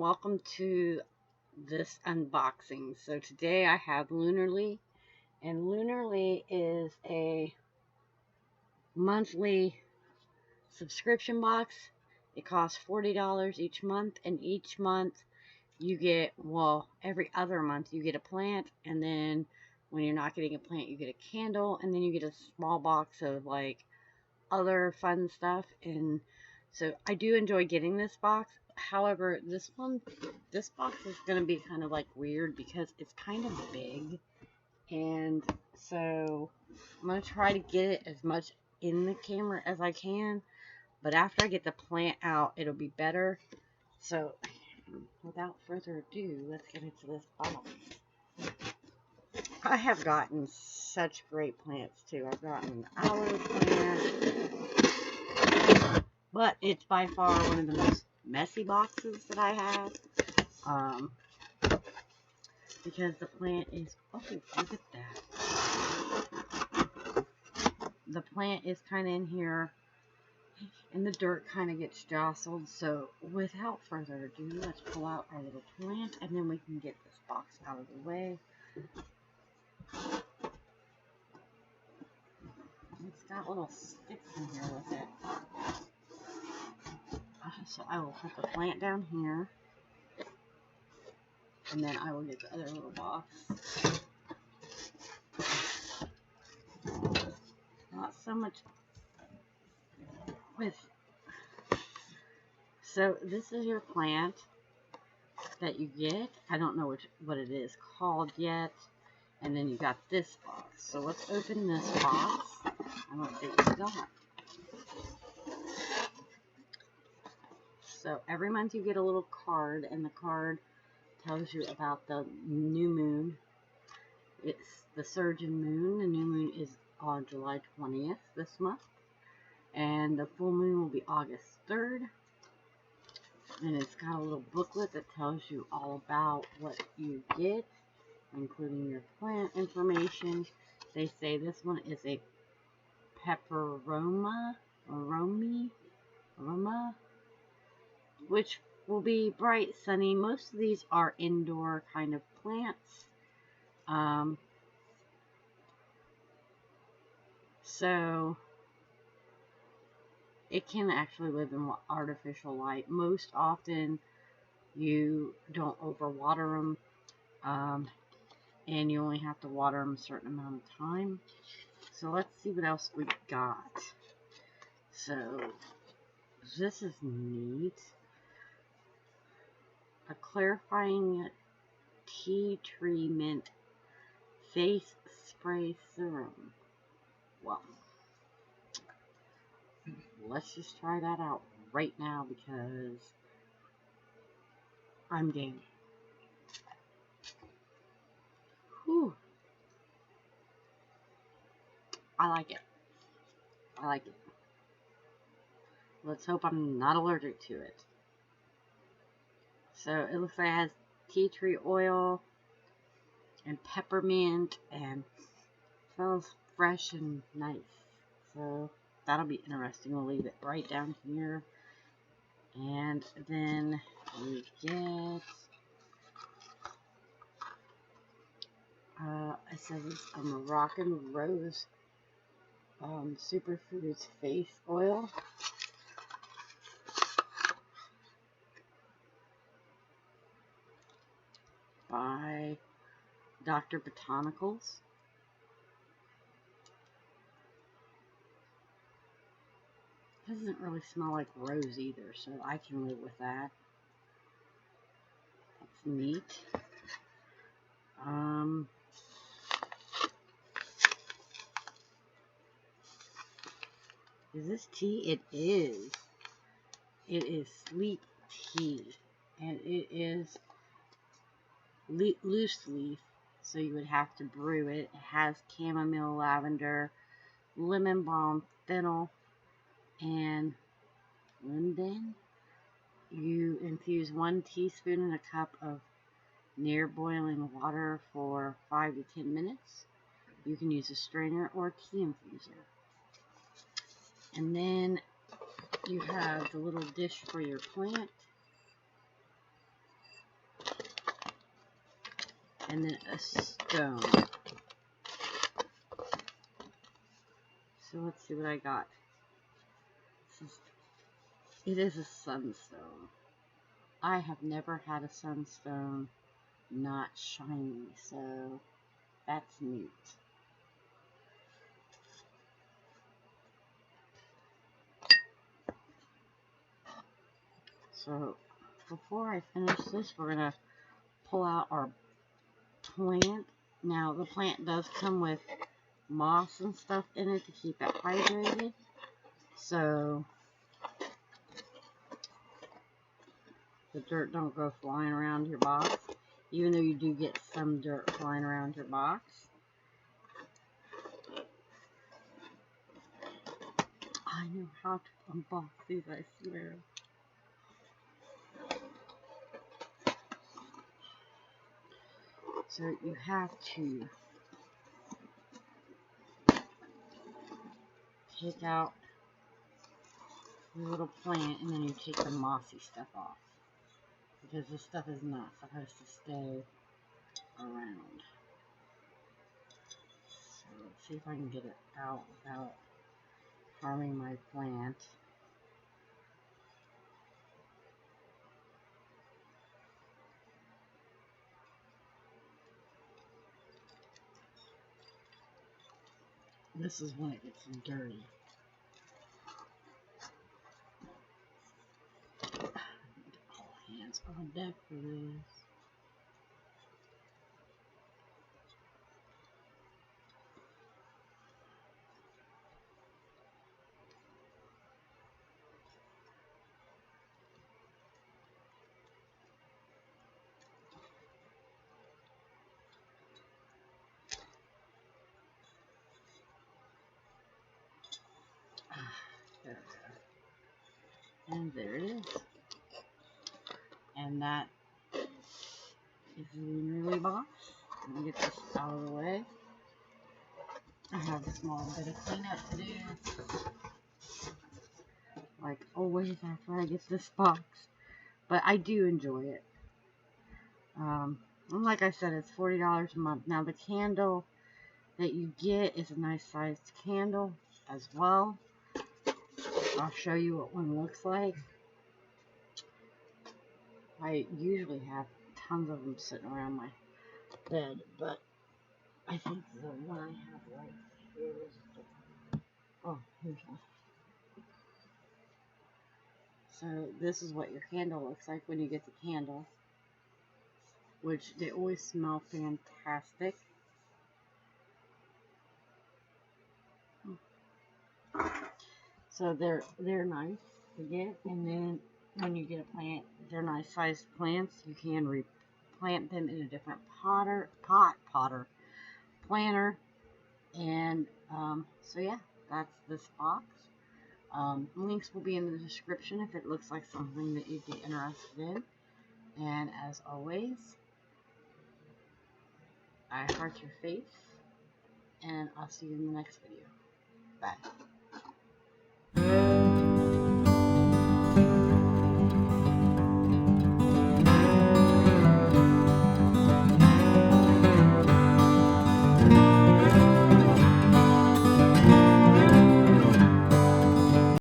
welcome to this unboxing. So today I have Lunarly, and Lunarly is a monthly subscription box. It costs $40 each month, and each month you get, well, every other month you get a plant, and then when you're not getting a plant you get a candle, and then you get a small box of like other fun stuff. And so I do enjoy getting this box. However, this box is going to be kind of like weird because it's kind of big, and so I'm going to try to get it as much in the camera as I can, but after I get the plant out it'll be better. So without further ado, let's get into this box. I have gotten such great plants too. I've gotten an aloe plant, but it's by far one of the most messy boxes that I have, because the plant is, oh, look at that. The plant is kind of in here, and the dirt kind of gets jostled. So without further ado, let's pull out our little plant, and then we can get this box out of the way. It's got little sticks in here with it. So I will put the plant down here, and then I will get the other little box. Not so much with. So this is your plant that you get. I don't know what it is called yet. And then you got this box. So let's open this box and let's see what we got. So every month you get a little card, and the card tells you about the new moon. It's the Sturgeon moon. The new moon is on July 20th this month, and the full moon will be August 3rd. And it's got a little booklet that tells you all about what you get, including your plant information. They say this one is a aroma, which will be bright, sunny. Most of these are indoor kind of plants. So it can actually live in artificial light. Most often you don't overwater them, and you only have to water them a certain amount of time. So let's see what else we got. So this is neat. A clarifying tea tree mint face spray serum. Well, let's just try that out right now because I'm game. Whew. I like it. I like it. Let's hope I'm not allergic to it. So it looks like it has tea tree oil and peppermint, and smells fresh and nice. So that'll be interesting. We'll leave it right down here. And then we get, it says it's a Moroccan Rose Superfoods Face Oil. By Dr. Botanicals. Doesn't really smell like rose either, so I can live with that. That's neat. Is this tea? It is. It is sleep tea, and it is loose leaf, so you would have to brew it. It has chamomile, lavender, lemon balm, fennel, and linden. You infuse 1 teaspoon in a cup of near boiling water for 5 to 10 minutes. You can use a strainer or tea infuser. And then you have the little dish for your plant. and then a stone. So let's see what I got. It is a sunstone. I have never had a sunstone not shiny, so that's neat. So before I finish this, we're going to pull out our plant. Now the plant does come with moss and stuff in it to keep it hydrated. So the dirt don't go flying around your box, even though you do get some dirt flying around your box. I know how to unbox these, I swear. So you have to take out your little plant and then you take the mossy stuff off, because this stuff is not supposed to stay around. So let's see if I can get it out without harming my plant. This is when it gets dirty. All hands on deck for this. There we go. And there it is. And that is the Lunarly box. Let me get this out of the way. I have a small bit of cleanup to do, like always after I get this box. But I do enjoy it. And like I said, it's $40 a month. Now the candle that you get is a nice sized candle as well. I'll show you what one looks like. I usually have tons of them sitting around my bed, but I think the one I have right here is different. Oh, here's one. So this is what your candle looks like when you get the candle, which they always smell fantastic. So they're nice to get, and then when you get a plant, they're nice sized plants. You can replant them in a different planter, and so yeah, that's this box. Links will be in the description if it looks like something that you'd be interested in. And as always, I heart your face, and I'll see you in the next video. Bye.